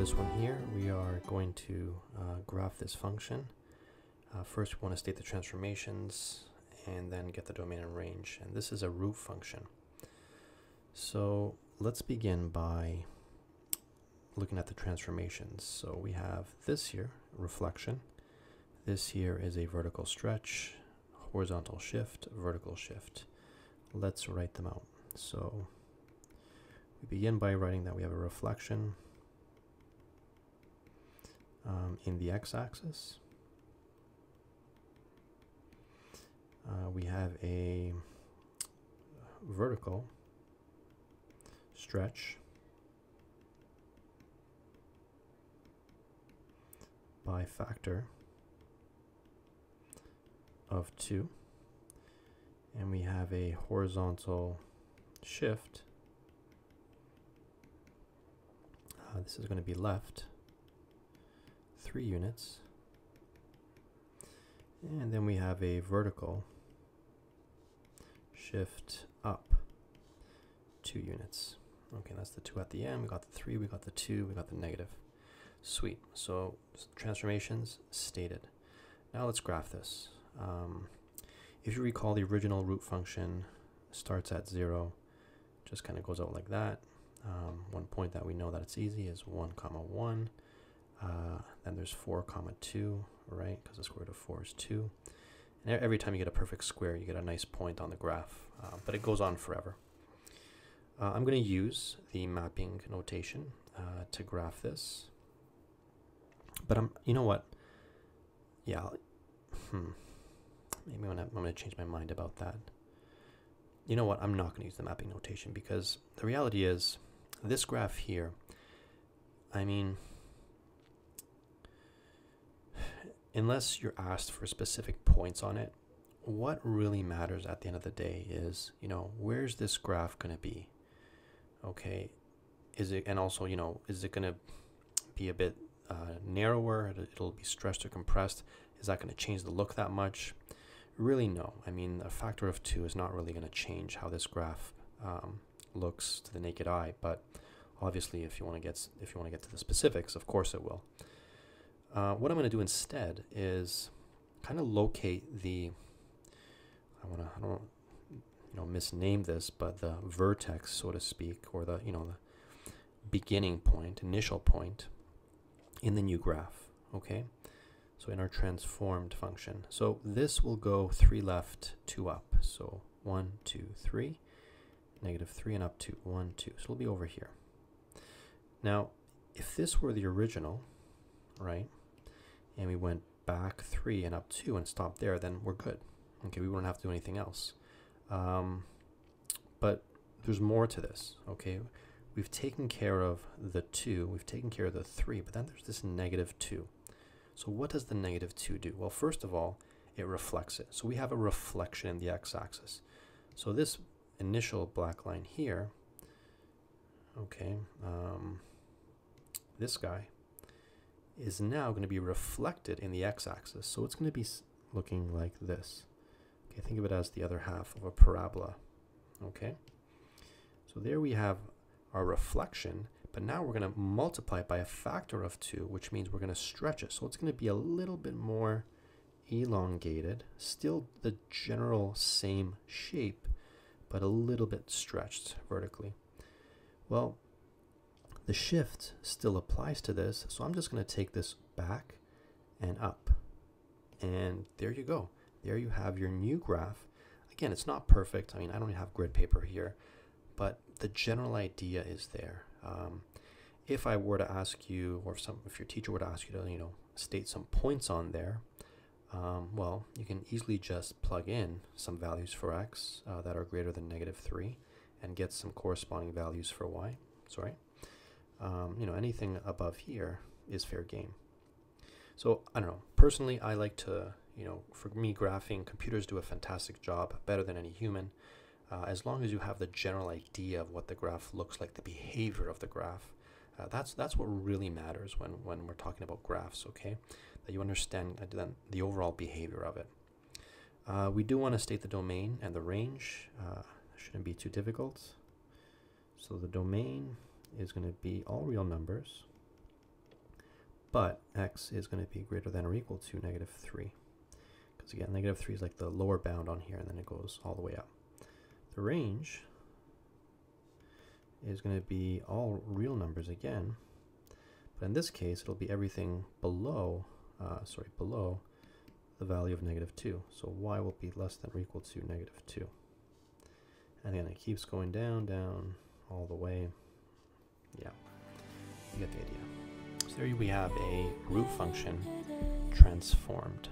this one here, we are going to graph this function. First, we want to state the transformations and then get the domain and range. And this is a root function. So let's begin by looking at the transformations. So we have this here, reflection. This here is a vertical stretch, horizontal shift, vertical shift. Let's write them out. So we begin by writing that we have a reflection in the x-axis. We have a vertical stretch by factor of 2, and we have a horizontal shift. This is going to be left 3 units, and then we have a vertical shift up 2 units. Okay, that's the 2 at the end. We got the 3, we got the 2, we got the negative. Sweet. So transformations stated. Now let's graph this. If you recall, the original root function starts at 0, just kind of goes out like that. One point that we know that it's easy is 1, 1. Then there's 4, 2, right? Because the square root of 4 is 2. And every time you get a perfect square, you get a nice point on the graph, but it goes on forever. I'm going to use the mapping notation to graph this. But you know what? Yeah, maybe I'm going to change my mind about that. You know what? I'm not going to use the mapping notation because the reality is this graph here, I mean, unless you're asked for specific points on it, what really matters at the end of the day is, you know, where's this graph going to be? Okay, is it, and also, you know, is it going to be a bit narrower? It'll be stretched or compressed. Is that going to change the look that much? Really, no. I mean, a factor of 2 is not really going to change how this graph looks to the naked eye. But obviously, if you want to get to the specifics, of course it will. What I'm going to do instead is kind of locate the, I don't misname this, but the vertex, so to speak, or the the beginning point, initial point in the new graph. Okay, so in our transformed function, so this will go 3 left, 2 up. So 1, 2, 3, -3 and up to 1, 2. So it'll be over here. Now, if this were the original, right, and we went back 3 and up 2 and stopped there, then we're good. Okay, we wouldn't have to do anything else. But there's more to this. Okay, we've taken care of the 2, we've taken care of the 3, but then there's this -2. So what does the -2 do? Well, first of all, it reflects it. So we have a reflection in the x-axis. So this initial black line here, okay, this guy is now going to be reflected in the x-axis. So it's going to be looking like this. Okay, think of it as the other half of a parabola. Okay, so there we have our reflection, but now we're going to multiply it by a factor of 2, which means we're going to stretch it. So it's going to be a little bit more elongated, still the general same shape, but a little bit stretched vertically. Well, the shift still applies to this, so I'm just going to take this back and up. And there you go. There you have your new graph. Again, it's not perfect. I mean, I don't have grid paper here, but the general idea is there. If I were to ask you, or if your teacher were to ask you to, state some points on there, well, you can easily just plug in some values for x that are greater than -3 and get some corresponding values for y. Sorry. Anything above here is fair game. So I don't know. Personally, I like to, for me, graphing, computers do a fantastic job, better than any human. As long as you have the general idea of what the graph looks like, the behavior of the graph, that's what really matters when we're talking about graphs. Okay, that you understand the overall behavior of it. We do want to state the domain and the range. Shouldn't be too difficult. So the domain is going to be all real numbers. but x is going to be greater than or equal to negative 3. Because again, negative 3 is like the lower bound on here, and then it goes all the way up. The range is going to be all real numbers again, but in this case, it'll be everything below, below the value of negative 2. So y will be less than or equal to negative 2. And then it keeps going down, down, all the way. Yeah, you get the idea. So there we have a root function transformed.